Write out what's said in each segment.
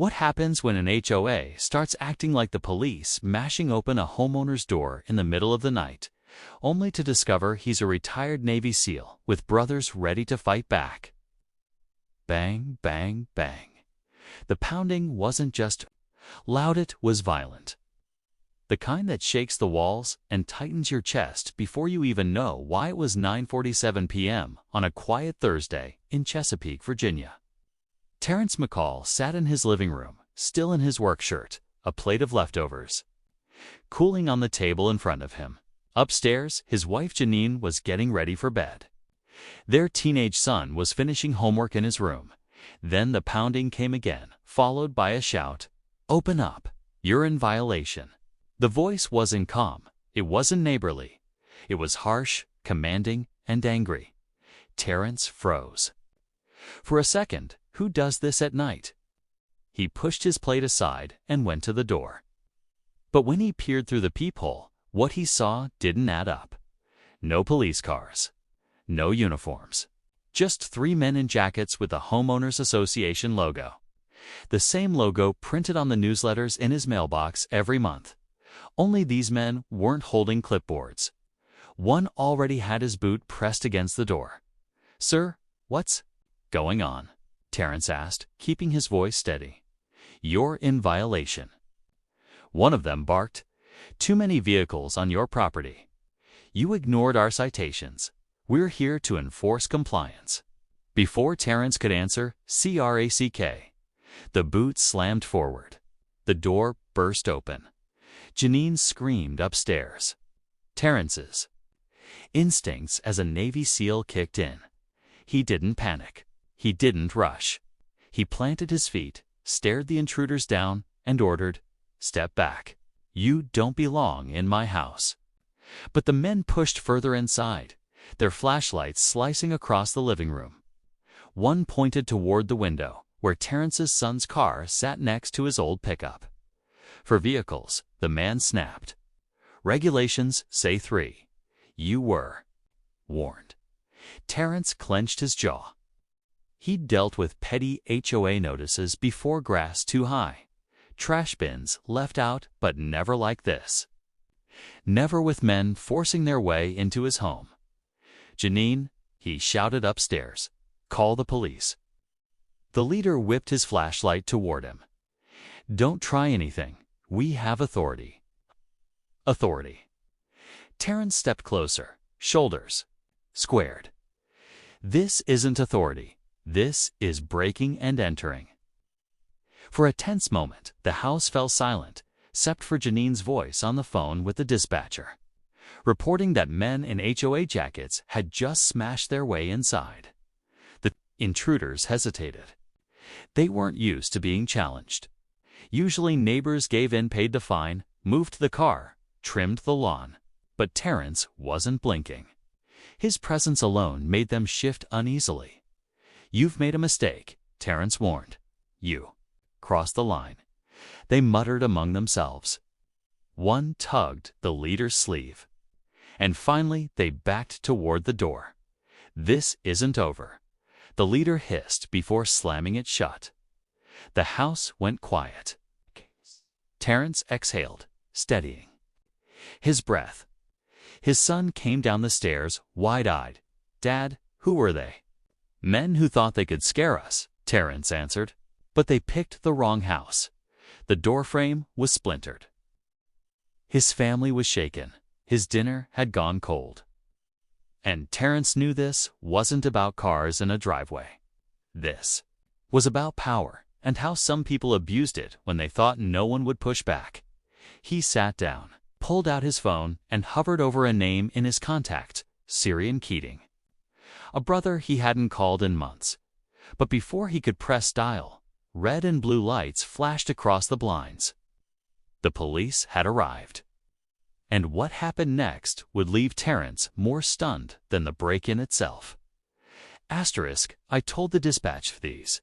What happens when an HOA starts acting like the police, mashing open a homeowner's door in the middle of the night, only to discover he's a retired Navy SEAL with brothers ready to fight back? Bang, bang, bang. The pounding wasn't just loud, it was violent. The kind that shakes the walls and tightens your chest before you even know why. It was 9:47 p.m. on a quiet Thursday in Chesapeake, Virginia. Terrence McCall sat in his living room, still in his work shirt, a plate of leftovers cooling on the table in front of him. Upstairs, his wife Janine was getting ready for bed. Their teenage son was finishing homework in his room. Then the pounding came again, followed by a shout, "Open up! You're in violation." The voice wasn't calm. It wasn't neighborly. It was harsh, commanding, and angry. Terrence froze. For a second, who does this at night? He pushed his plate aside and went to the door. But when he peered through the peephole, what he saw didn't add up. No police cars. No uniforms. Just 3 men in jackets with the Homeowners Association logo. The same logo printed on the newsletters in his mailbox every month. Only these men weren't holding clipboards. One already had his boot pressed against the door. "Sir, what's going on?" Terrence asked, keeping his voice steady. "You're in violation." One of them barked, "Too many vehicles on your property. You ignored our citations. We're here to enforce compliance." Before Terrence could answer, crack, the boot slammed forward. The door burst open. Janine screamed upstairs. Terrence's instincts as a Navy SEAL kicked in. He didn't panic. He didn't rush. He planted his feet, stared the intruders down, and ordered, "Step back. You don't belong in my house." But the men pushed further inside, their flashlights slicing across the living room. One pointed toward the window, where Terrence's son's car sat next to his old pickup. For vehicles, the man snapped. "Regulations say 3. You were warned." Terrence clenched his jaw. He'd dealt with petty HOA notices before, grass too high, trash bins left out, but never like this. Never with men forcing their way into his home. "Janine," he shouted upstairs, "call the police." The leader whipped his flashlight toward him. "Don't try anything. We have authority." Authority. Terrence stepped closer, shoulders squared. "This isn't authority. This is breaking and entering." For a tense moment, the house fell silent, except for Janine's voice on the phone with the dispatcher, reporting that men in HOA jackets had just smashed their way inside. The intruders hesitated. They weren't used to being challenged. Usually neighbors gave in, paid the fine, moved the car, trimmed the lawn. But Terrence wasn't blinking. His presence alone made them shift uneasily. "You've made a mistake," Terrence warned. "You crossed the line." They muttered among themselves. One tugged the leader's sleeve. And finally they backed toward the door. "This isn't over," the leader hissed before slamming it shut. The house went quiet. Terrence exhaled, steadying his breath. His son came down the stairs, wide-eyed. "Dad, who were they?" "Men who thought they could scare us," Terrence answered. "But they picked the wrong house." The doorframe was splintered. His family was shaken. His dinner had gone cold. And Terrence knew this wasn't about cars in a driveway. This was about power and how some people abused it when they thought no one would push back. He sat down, pulled out his phone, and hovered over a name in his contacts, Syrian Keating. A brother he hadn't called in months. But before he could press dial, red and blue lights flashed across the blinds. The police had arrived. And what happened next would leave Terrence more stunned than the break-in itself. I told the dispatch these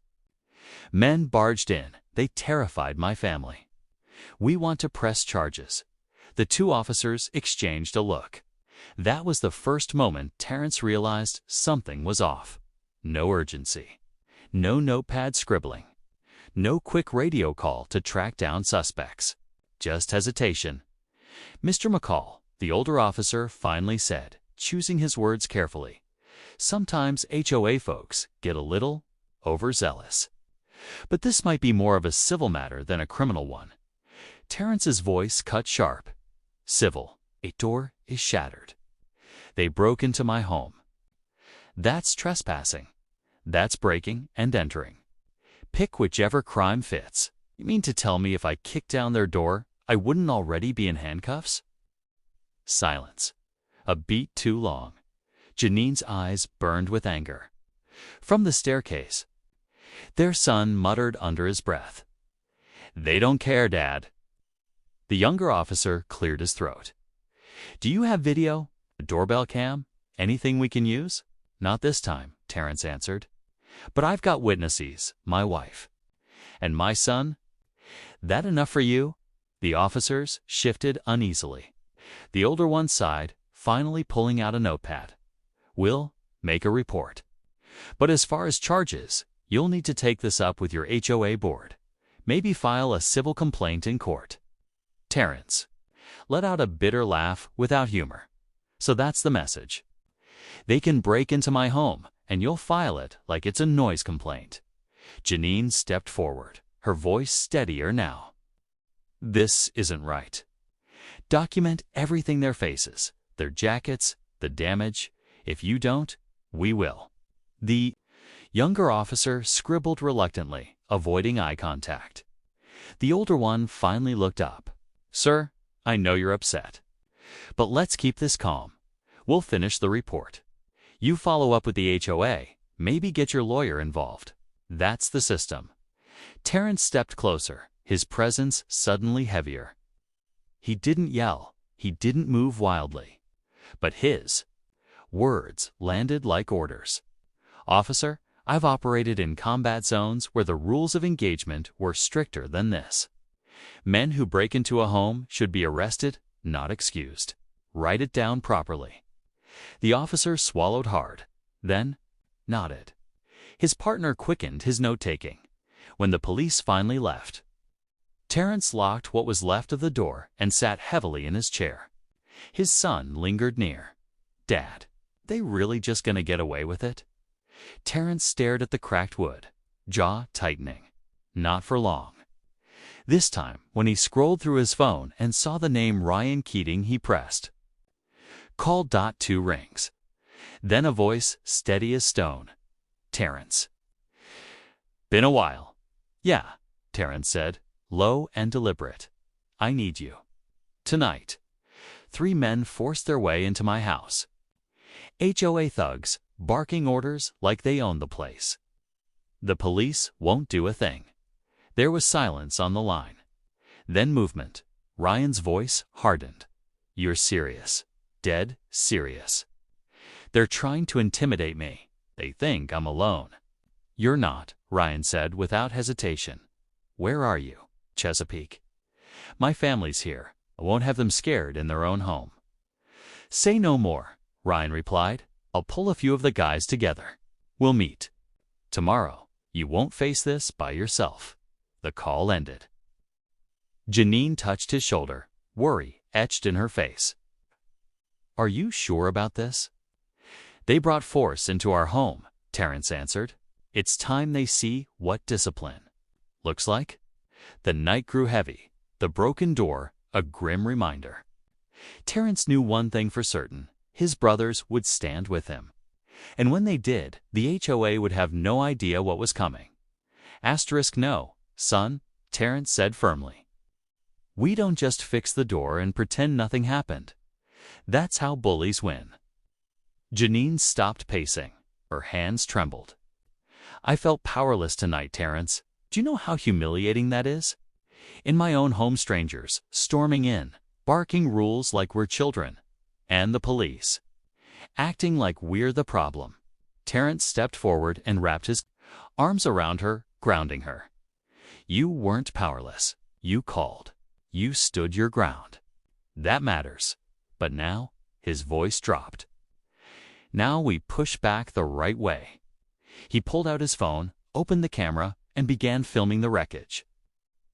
men barged in. They terrified my family. We want to press charges. The 2 officers exchanged a look. That was the first moment Terrence realized something was off. No urgency. No notepad scribbling. No quick radio call to track down suspects. Just hesitation. Mr. McCall, the older officer, finally said, choosing his words carefully, "Sometimes HOA folks get a little overzealous. But this might be more of a civil matter than a criminal one." Terrence's voice cut sharp. "Civil. A door is shattered. They broke into my home. That's trespassing. That's breaking and entering. Pick whichever crime fits. You mean to tell me if I kicked down their door, I wouldn't already be in handcuffs?" Silence. A beat too long. Janine's eyes burned with anger. From the staircase, their son muttered under his breath, "They don't care, Dad." The younger officer cleared his throat. "Do you have video? A doorbell cam? Anything we can use?" "Not this time," Terrence answered. "But I've got witnesses, my wife. And my son? That enough for you?" The officers shifted uneasily. The older one sighed, finally pulling out a notepad. "We'll make a report. But as far as charges, you'll need to take this up with your HOA board. Maybe file a civil complaint in court." Terrence let out a bitter laugh without humor. "So that's the message. They can break into my home, and you'll file it like it's a noise complaint." Janine stepped forward, her voice steadier now. "This isn't right. Document everything their faces, their jackets, the damage. If you don't, we will." The younger officer scribbled reluctantly, avoiding eye contact. The older one finally looked up. "Sir, I know you're upset. But let's keep this calm. We'll finish the report. You follow up with the HOA, maybe get your lawyer involved. That's the system." Terrence stepped closer, his presence suddenly heavier. He didn't yell, he didn't move wildly. But his words landed like orders. "Officer, I've operated in combat zones where the rules of engagement were stricter than this. Men who break into a home should be arrested, not excused. Write it down properly." The officer swallowed hard, then nodded. His partner quickened his note-taking. When the police finally left, Terrence locked what was left of the door and sat heavily in his chair. His son lingered near. "Dad, they really just gonna get away with it?" Terrence stared at the cracked wood, jaw tightening. Not for long. This time, when he scrolled through his phone and saw the name Ryan Keating, he pressed. Call. 2 rings. Then a voice steady as stone. "Terrence." "Been a while." "Yeah," Terrence said, low and deliberate. "I need you. Tonight." 3 men forced their way into my house. HOA thugs, barking orders like they owned the place. "The police won't do a thing." There was silence on the line. Then movement. Ryan's voice hardened. "You're serious. Dead serious. They're trying to intimidate me. They think I'm alone." "You're not," Ryan said without hesitation. "Where are you?" "Chesapeake." "My family's here. I won't have them scared in their own home." "Say no more," Ryan replied. "I'll pull a few of the guys together. We'll meet. Tomorrow. You won't face this by yourself." The call ended. Janine touched his shoulder, worry etched in her face. "Are you sure about this?" "They brought force into our home," Terrence answered. "It's time they see what discipline looks like." The night grew heavy, the broken door a grim reminder. Terrence knew one thing for certain: his brothers would stand with him. And when they did, the HOA would have no idea what was coming. No, son, Terrence said firmly. "We don't just fix the door and pretend nothing happened. That's how bullies win." Janine stopped pacing. Her hands trembled. "I felt powerless tonight, Terrence. Do you know how humiliating that is? In my own home, strangers storming in, barking rules like we're children. And the police acting like we're the problem." Terrence stepped forward and wrapped his arms around her, grounding her. "You weren't powerless. You called. You stood your ground. That matters. But now," his voice dropped, "now we push back the right way." He pulled out his phone, opened the camera, and began filming the wreckage.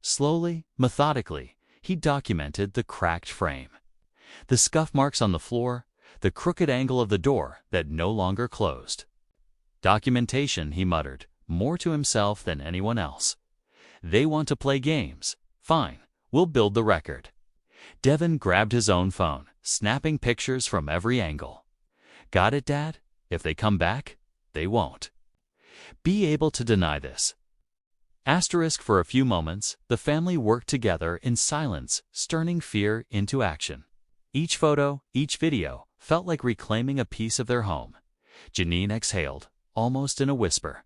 Slowly, methodically, he documented the cracked frame, the scuff marks on the floor, the crooked angle of the door that no longer closed. Documentation, he muttered, more to himself than anyone else. They want to play games. Fine, we'll build the record. Devin grabbed his own phone, snapping pictures from every angle. Got it, Dad? If they come back, they won't be able to deny this. Asterisk for a few moments, the family worked together in silence, turning fear into action. Each photo, each video, felt like reclaiming a piece of their home. Janine exhaled, almost in a whisper.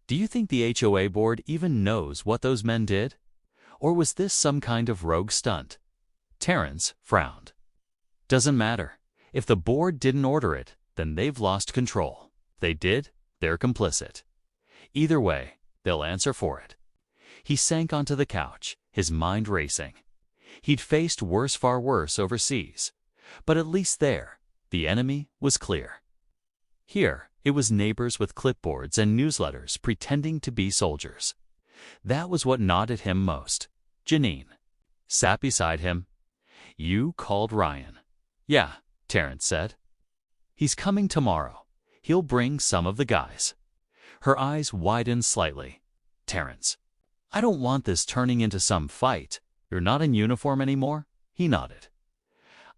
Do you think the HOA board even knows what those men did? Or was this some kind of rogue stunt? Terrence frowned. Doesn't matter. If the board didn't order it, then they've lost control. They did, they're complicit. Either way, they'll answer for it. He sank onto the couch, his mind racing. He'd faced worse, far worse overseas. But at least there, the enemy was clear. Here, it was neighbors with clipboards and newsletters pretending to be soldiers. That was what gnawed at him most. Janine sat beside him. You called Ryan. Yeah, Terrence said. He's coming tomorrow. He'll bring some of the guys. Her eyes widened slightly. Terrence, I don't want this turning into some fight. You're not in uniform anymore? He nodded.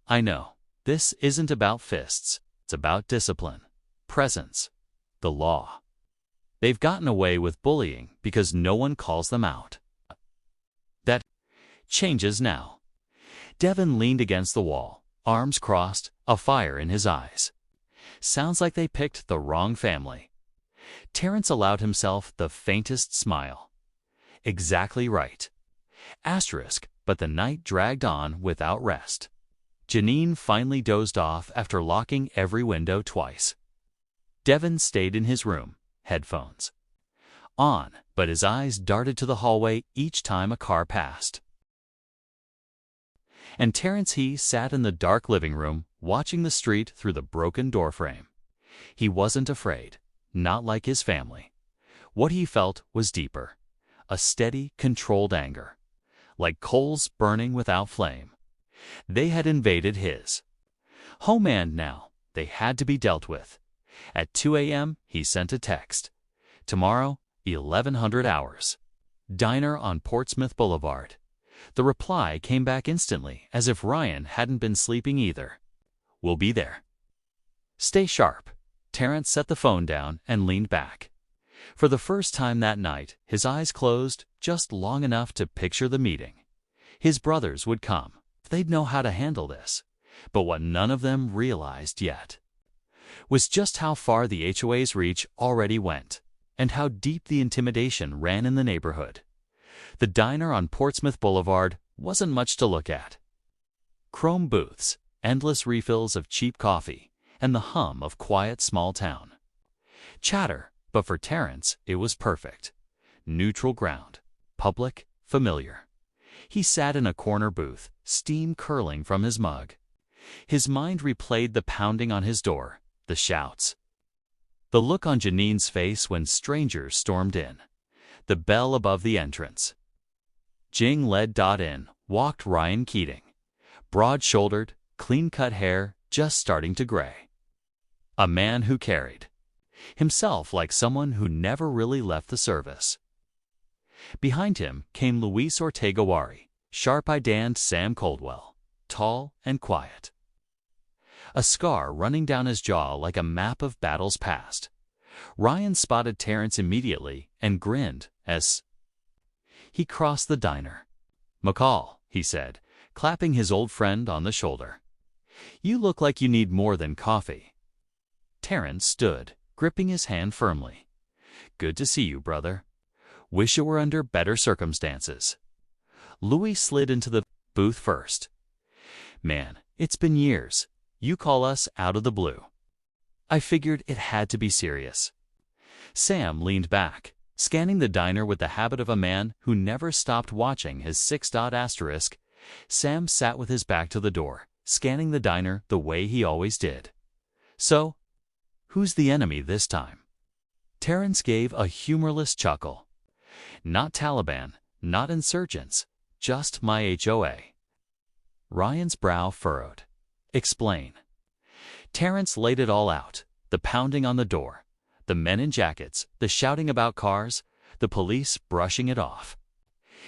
I know. This isn't about fists. It's about discipline, presence, the law. They've gotten away with bullying because no one calls them out. That changes now. Devin leaned against the wall, arms crossed, a fire in his eyes. Sounds like they picked the wrong family. Terrence allowed himself the faintest smile. Exactly right. Asterisk, but the night dragged on without rest. Janine finally dozed off after locking every window twice. Devin stayed in his room, headphones on, but his eyes darted to the hallway each time a car passed. And Terrence sat in the dark living room, watching the street through the broken doorframe. He wasn't afraid, not like his family. What he felt was deeper, a steady, controlled anger, like coals burning without flame. They had invaded his home and now they had to be dealt with. At 2 a.m., he sent a text. Tomorrow, 1100 hours. Diner on Portsmouth Boulevard. The reply came back instantly, as if Ryan hadn't been sleeping either. We'll be there. Stay sharp. Terrence set the phone down and leaned back. For the first time that night, his eyes closed just long enough to picture the meeting. His brothers would come. They'd know how to handle this. But what none of them realized yet was just how far the HOA's reach already went, and how deep the intimidation ran in the neighborhood. The diner on Portsmouth Boulevard wasn't much to look at. Chrome booths, endless refills of cheap coffee, and the hum of quiet small town. Chatter, but for Terrence, it was perfect. Neutral ground, public, familiar. He sat in a corner booth, steam curling from his mug. His mind replayed the pounding on his door, the shouts, the look on Janine's face when strangers stormed in, the bell above the entrance. Jing led in, walked Ryan Keating. Broad-shouldered, clean-cut hair just starting to gray. A man who carried himself like someone who never really left the service. Behind him came Luis Ortega-Wari, sharp-eyed and Sam Coldwell, tall and quiet. A scar running down his jaw like a map of battles past. Ryan spotted Terrence immediately and grinned as he crossed the diner. "McCall," he said, clapping his old friend on the shoulder. "You look like you need more than coffee." Terrence stood, gripping his hand firmly. "Good to see you, brother. Wish it were under better circumstances." Louis slid into the booth first. "Man, it's been years. You call us out of the blue. I figured it had to be serious." Sam leaned back, scanning the diner with the habit of a man who never stopped watching his 6. Sam sat with his back to the door, scanning the diner the way he always did. "So, who's the enemy this time?" Terrence gave a humorless chuckle. Not Taliban, not insurgents, just my HOA. Ryan's brow furrowed. Explain. Terrence laid it all out, the pounding on the door, the men in jackets, the shouting about cars, the police brushing it off.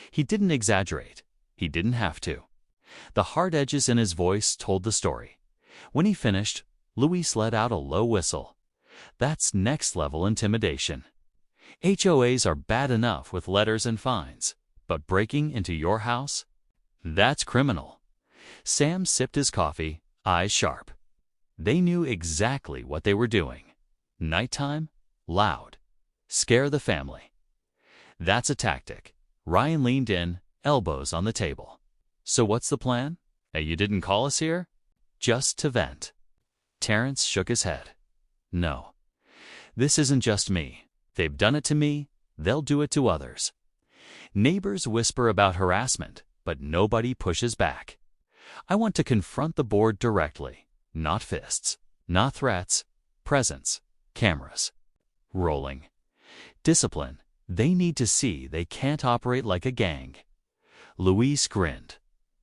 He didn't exaggerate. He didn't have to. The hard edges in his voice told the story. When he finished, Luis let out a low whistle. That's next-level intimidation. HOAs are bad enough with letters and fines, but breaking into your house? That's criminal. Sam sipped his coffee, eyes sharp. They knew exactly what they were doing. Nighttime, loud, scare the family. That's a tactic. Ryan leaned in, elbows on the table. So what's the plan? You didn't call us here? Just to vent. Terrence shook his head. No. This isn't just me. They've done it to me, they'll do it to others. Neighbors whisper about harassment, but nobody pushes back. I want to confront the board directly. Not fists, not threats, presence, cameras. Rolling. Discipline. They need to see they can't operate like a gang. Luis grinned.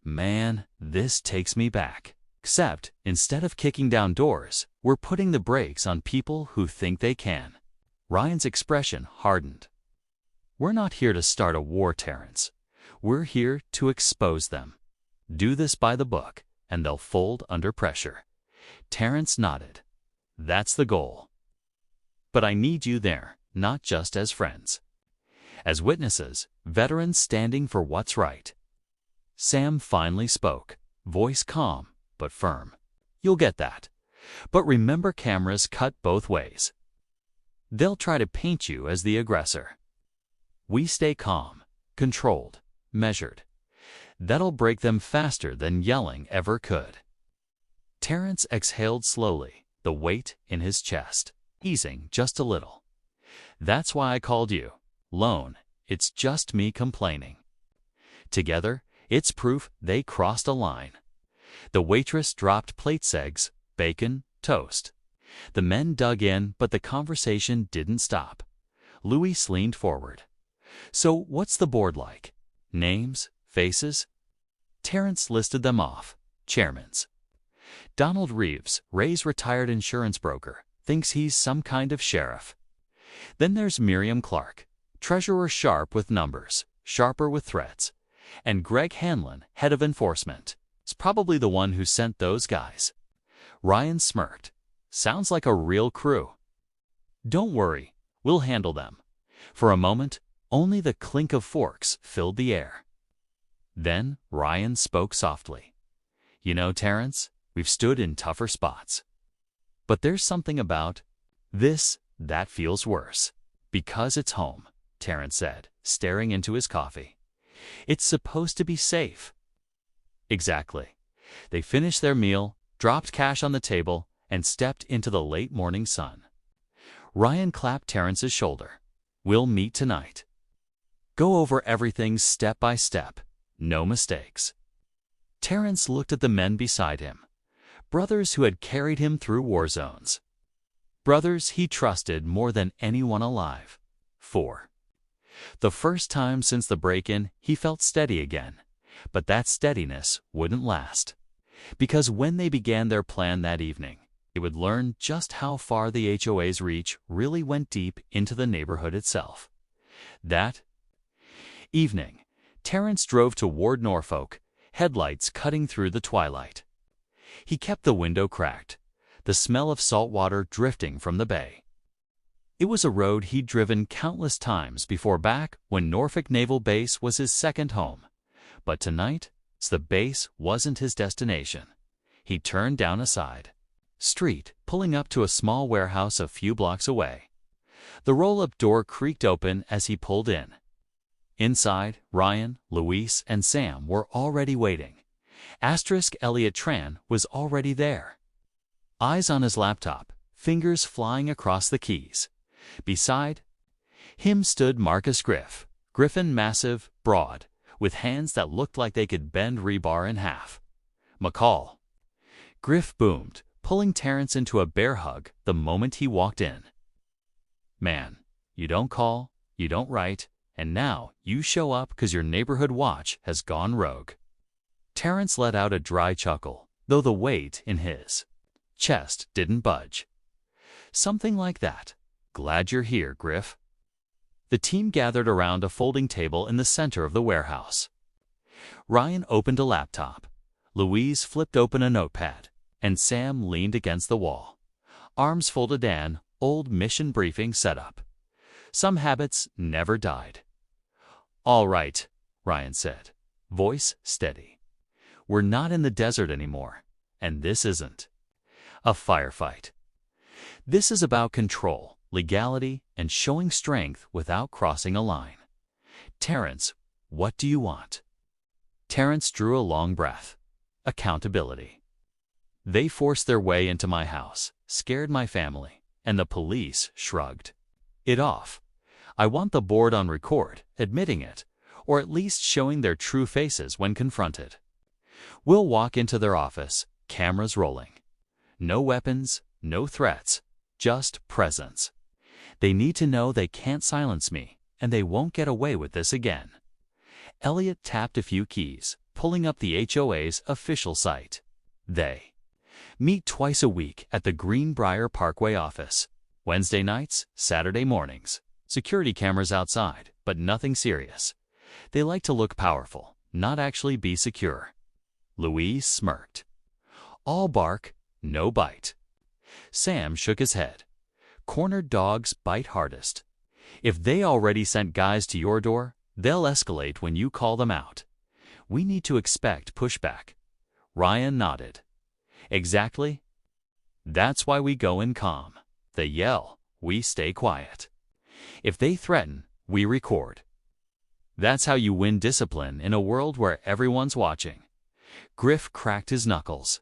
Man, this takes me back. Except, instead of kicking down doors, we're putting the brakes on people who think they can. Ryan's expression hardened. We're not here to start a war, Terrence. We're here to expose them. Do this by the book, and they'll fold under pressure. Terrence nodded. That's the goal. But I need you there, not just as friends. As witnesses, veterans standing for what's right. Sam finally spoke, voice calm but firm. You'll get that. But remember, cameras cut both ways. They'll try to paint you as the aggressor. We stay calm, controlled, measured. That'll break them faster than yelling ever could. Terrence exhaled slowly, the weight in his chest, easing just a little. That's why I called you. Lone, it's just me complaining. Together, it's proof they crossed a line. The waitress dropped plates, eggs, bacon, toast. The men dug in, but the conversation didn't stop. Luis leaned forward. So what's the board like? Names? Faces? Terrence listed them off. Chairman's. Donald Reeves, Ray's retired insurance broker, thinks he's some kind of sheriff. Then there's Miriam Clark, treasurer sharp with numbers, sharper with threats. And Greg Hanlon, head of enforcement. Is probably the one who sent those guys. Ryan smirked. Sounds like a real crew. Don't worry, we'll handle them. For a moment, only the clink of forks filled the air. Then Ryan spoke softly. You know, Terrence, we've stood in tougher spots. But there's something about this that feels worse. Because it's home, Terrence said, staring into his coffee. It's supposed to be safe. Exactly. They finished their meal, dropped cash on the table, and stepped into the late morning sun. Ryan clapped Terrence's shoulder. We'll meet tonight. Go over everything step by step. No mistakes. Terrence looked at the men beside him. Brothers who had carried him through war zones. Brothers he trusted more than anyone alive. 4. The first time since the break-in, he felt steady again. But that steadiness wouldn't last. Because when they began their plan that evening, they would learn just how far the HOA's reach really went deep into the neighborhood itself. That evening, Terrence drove toward Norfolk, headlights cutting through the twilight. He kept the window cracked, the smell of salt water drifting from the bay. It was a road he'd driven countless times before, back when Norfolk Naval Base was his second home. But tonight, the base wasn't his destination. He turned down a side street, pulling up to a small warehouse a few blocks away. The roll-up door creaked open as he pulled in. Inside, Ryan, Luis, and Sam were already waiting. Elliot Tran was already there. Eyes on his laptop, fingers flying across the keys. Beside him stood Marcus Griffin, massive, broad, with hands that looked like they could bend rebar in half. McCall. Griff boomed, pulling Terrence into a bear hug the moment he walked in. Man, you don't call, you don't write, And now you show up because your neighborhood watch has gone rogue. Terrence let out a dry chuckle, though the weight in his chest didn't budge. Something like that. Glad you're here, Griff. The team gathered around a folding table in the center of the warehouse. Ryan opened a laptop. Louise flipped open a notepad, and Sam leaned against the wall. Arms folded in, old mission briefing setup. Some habits never died. All right, Ryan said, voice steady. We're not in the desert anymore, and this isn't a firefight. This is about control, legality, and showing strength without crossing a line. Terrence, what do you want? Terrence drew a long breath. Accountability. They forced their way into my house, scared my family, and the police shrugged it off. I want the board on record, admitting it, or at least showing their true faces when confronted. We'll walk into their office, cameras rolling. No weapons, no threats, just presence. They need to know they can't silence me, and they won't get away with this again. Elliot tapped a few keys, pulling up the HOA's official site. They meet twice a week at the Greenbrier Parkway office. Wednesday nights, Saturday mornings. Security cameras outside, but nothing serious. They like to look powerful, not actually be secure. Louise smirked. All bark, no bite. Sam shook his head. Cornered dogs bite hardest. If they already sent guys to your door, they'll escalate when you call them out. We need to expect pushback. Ryan nodded. Exactly. That's why we go in calm. They yell, we stay quiet. If they threaten, we record. That's how you win discipline in a world where everyone's watching. Griff cracked his knuckles.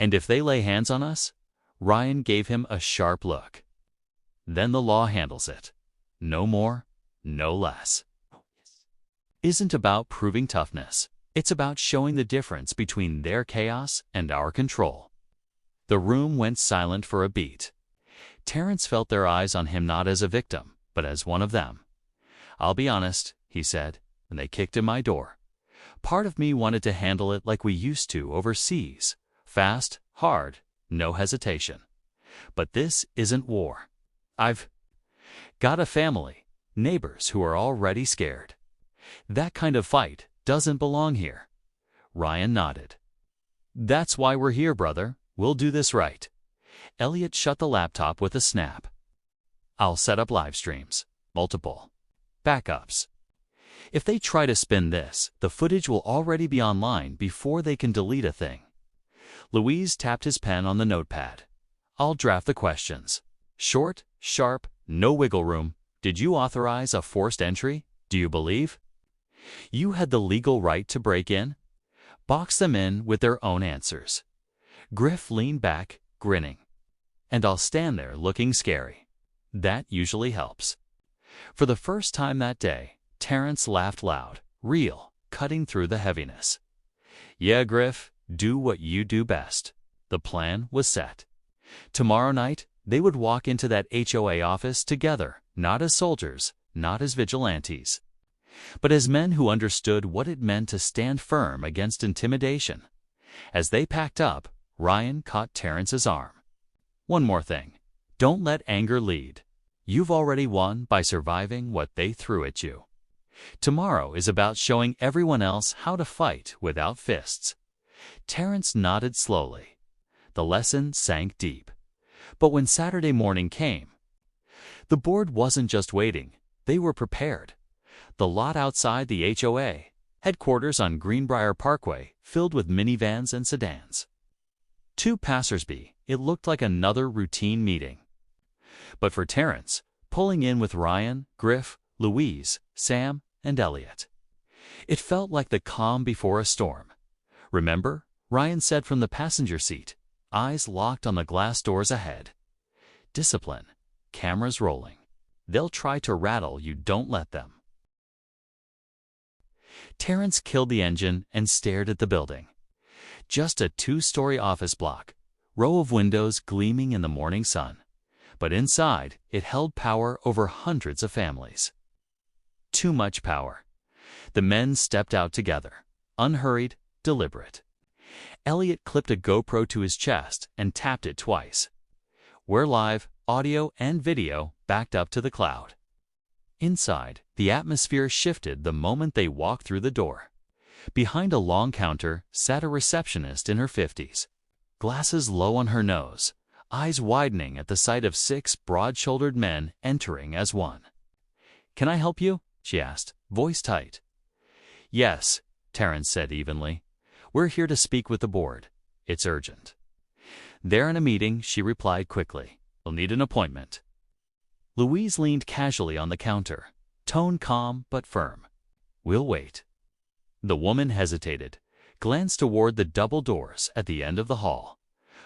And if they lay hands on us? Ryan gave him a sharp look. Then the law handles it. No more, no less. Isn't about proving toughness. It's about showing the difference between their chaos and our control. The room went silent for a beat. Terrence felt their eyes on him not as a victim, but as one of them. I'll be honest, he said, and they kicked in my door. Part of me wanted to handle it like we used to overseas. Fast, hard, no hesitation. But this isn't war. I've got a family, neighbors who are already scared. That kind of fight doesn't belong here. Ryan nodded. That's why we're here, brother. We'll do this right. Elliot shut the laptop with a snap. I'll set up live streams, multiple backups. If they try to spin this, the footage will already be online before they can delete a thing. Louise tapped his pen on the notepad. I'll draft the questions. Short, sharp, no wiggle room. Did you authorize a forced entry? Do you believe you had the legal right to break in? Box them in with their own answers. Griff leaned back, grinning. And I'll stand there looking scary. That usually helps. For the first time that day, Terrence laughed loud, real, cutting through the heaviness. Yeah, Griff, do what you do best. The plan was set. Tomorrow night, they would walk into that HOA office together, not as soldiers, not as vigilantes, but as men who understood what it meant to stand firm against intimidation. As they packed up, Ryan caught Terrence's arm. One more thing. Don't let anger lead. You've already won by surviving what they threw at you. Tomorrow is about showing everyone else how to fight without fists. Terrence nodded slowly. The lesson sank deep. But when Saturday morning came, the board wasn't just waiting. They were prepared. The lot outside the HOA, headquarters on Greenbrier Parkway, filled with minivans and sedans. To passersby, it looked like another routine meeting. But for Terrence, pulling in with Ryan, Griff, Louise, Sam, and Elliot, it felt like the calm before a storm. Remember, Ryan said from the passenger seat, eyes locked on the glass doors ahead. Discipline, cameras rolling. They'll try to rattle you, don't let them. Terrence killed the engine and stared at the building. Just a two-story office block, row of windows gleaming in the morning sun. But inside, it held power over hundreds of families. Too much power. The men stepped out together, unhurried, deliberate. Elliot clipped a GoPro to his chest and tapped it twice. We're live, audio and video backed up to the cloud. Inside, the atmosphere shifted the moment they walked through the door. Behind a long counter sat a receptionist in her 50s, glasses low on her nose, eyes widening at the sight of 6 broad-shouldered men entering as one. "Can I help you?" she asked, voice tight. "Yes," Terrence said evenly. "We're here to speak with the board. It's urgent." "They're in a meeting," she replied quickly. "We'll need an appointment." Louise leaned casually on the counter, tone calm but firm. "We'll wait." The woman hesitated, glanced toward the double doors at the end of the hall.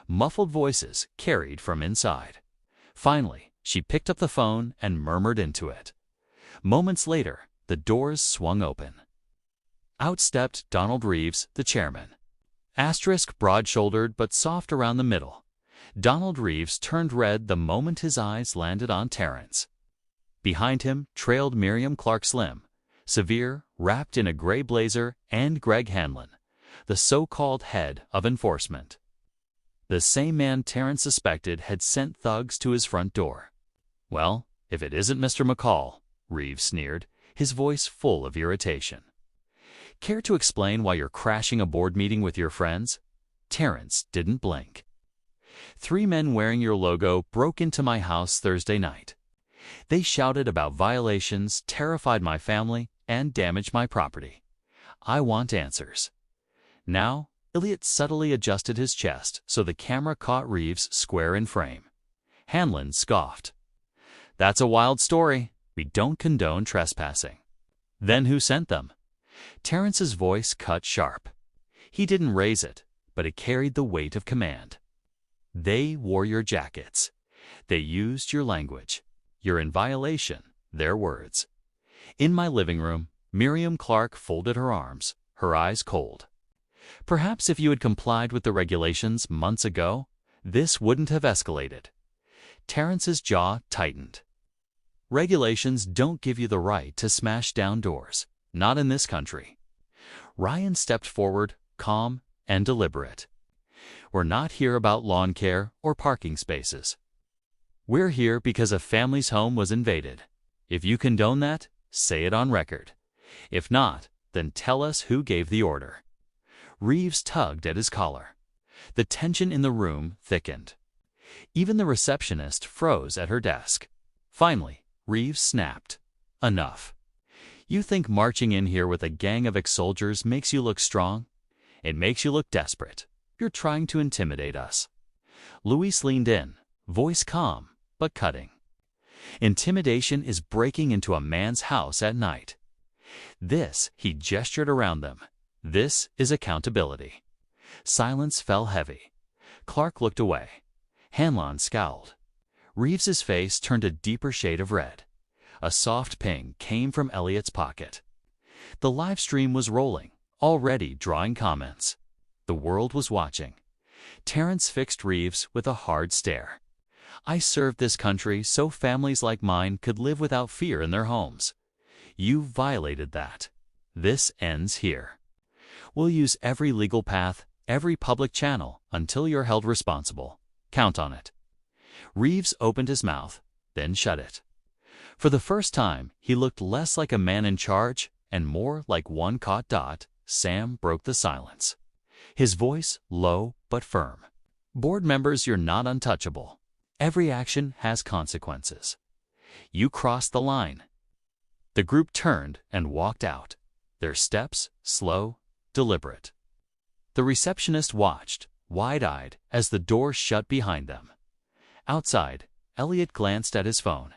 Muffled voices carried from inside. Finally, she picked up the phone and murmured into it. Moments later, the doors swung open. Out stepped Donald Reeves, the chairman. Broad-shouldered but soft around the middle. Donald Reeves turned red the moment his eyes landed on Terrence. Behind him trailed Miriam Clark Slim, severe, wrapped in a gray blazer, and Greg Hanlon, the so-called head of enforcement. The same man Terrence suspected had sent thugs to his front door. "Well, if it isn't Mr. McCall," Reeves sneered, his voice full of irritation. "Care to explain why you're crashing a board meeting with your friends?" Terrence didn't blink. "3 men wearing your logo broke into my house Thursday night. They shouted about violations, terrified my family, and damaged my property. I want answers." Now, Elliot subtly adjusted his chest so the camera caught Reeves square in frame. Hanlon scoffed. "That's a wild story. We don't condone trespassing." "Then who sent them?" Terrence's voice cut sharp. He didn't raise it, but it carried the weight of command. "They wore your jackets. They used your language. You're in violation," their words. In my living room, Miriam Clark folded her arms, her eyes cold. "Perhaps if you had complied with the regulations months ago, this wouldn't have escalated." Terrence's jaw tightened. "Regulations don't give you the right to smash down doors. Not in this country." Ryan stepped forward, calm and deliberate. "We're not here about lawn care or parking spaces. We're here because a family's home was invaded. If you condone that, say it on record. If not, then tell us who gave the order." Reeves tugged at his collar. The tension in the room thickened. Even the receptionist froze at her desk. Finally, Reeves snapped. "Enough. You think marching in here with a gang of ex-soldiers makes you look strong? It makes you look desperate. You're trying to intimidate us." Luis leaned in, voice calm but cutting. "Intimidation is breaking into a man's house at night. This," he gestured around them, "this is accountability." Silence fell heavy. Clark looked away. Hanlon scowled. Reeves's face turned a deeper shade of red. A soft ping came from Elliot's pocket. The live stream was rolling, already drawing comments. The world was watching. Terrence fixed Reeves with a hard stare. "I served this country so families like mine could live without fear in their homes. You violated that. This ends here. We'll use every legal path, every public channel, until you're held responsible. Count on it." Reeves opened his mouth, then shut it. For the first time, he looked less like a man in charge and more like one caught dot. Sam broke the silence. His voice low but firm. "Board members, you're not untouchable. Every action has consequences. You crossed the line." The group turned and walked out, their steps slow, deliberate. The receptionist watched, wide-eyed, as the door shut behind them. Outside, Elliot glanced at his phone.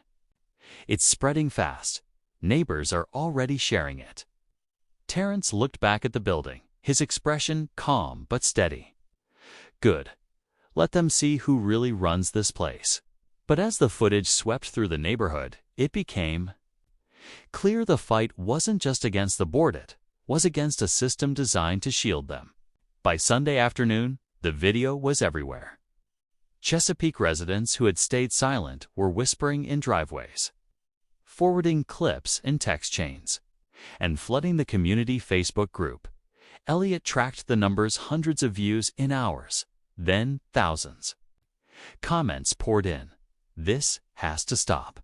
"It's spreading fast. Neighbors are already sharing it." Terrence looked back at the building, his expression calm but steady. "Good. Let them see who really runs this place." But as the footage swept through the neighborhood, it became clear the fight wasn't just against the board, it was against a system designed to shield them. By Sunday afternoon, the video was everywhere. Chesapeake residents who had stayed silent were whispering in driveways. forwarding clips and text chains, and flooding the community Facebook group. Elliot tracked the numbers, hundreds of views in hours, then thousands. Comments poured in. This has to stop.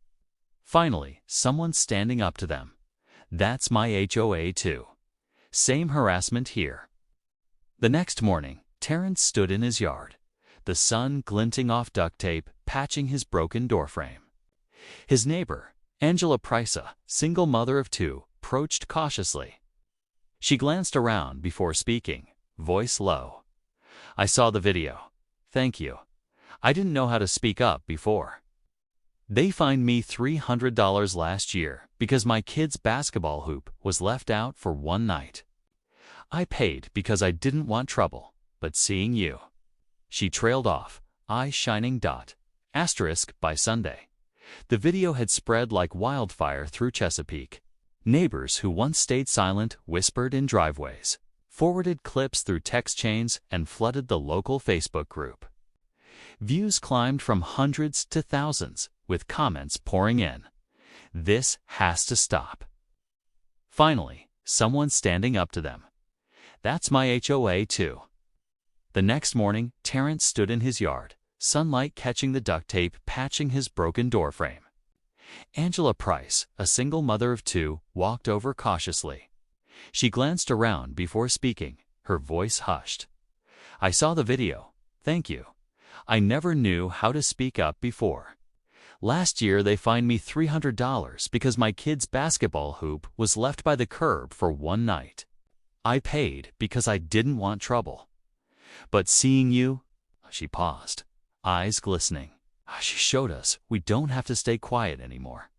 Finally, someone standing up to them. That's my HOA too. Same harassment here. The next morning, Terrence stood in his yard, the sun glinting off duct tape, patching his broken doorframe. His neighbor, Angela Prisa, single mother of two, approached cautiously. She glanced around before speaking, voice low. I saw the video. Thank you. I didn't know how to speak up before. They fined me $300 last year because my kid's basketball hoop was left out for one night. I paid because I didn't want trouble, but seeing you. She trailed off, eyes shining. Asterisk by Sunday. The video had spread like wildfire through Chesapeake. Neighbors who once stayed silent whispered in driveways, forwarded clips through text chains, and flooded the local Facebook group. Views climbed from hundreds to thousands, with comments pouring in. This has to stop. Finally, someone standing up to them. That's my HOA too. The next morning, Terrence stood in his yard, sunlight catching the duct tape, patching his broken doorframe. Angela Price, a single mother of two, walked over cautiously. She glanced around before speaking, her voice hushed. I saw the video. Thank you. I never knew how to speak up before. Last year they fined me $300 because my kid's basketball hoop was left by the curb for one night. I paid because I didn't want trouble. But seeing you, she paused, eyes glistening. She showed us we don't have to stay quiet anymore.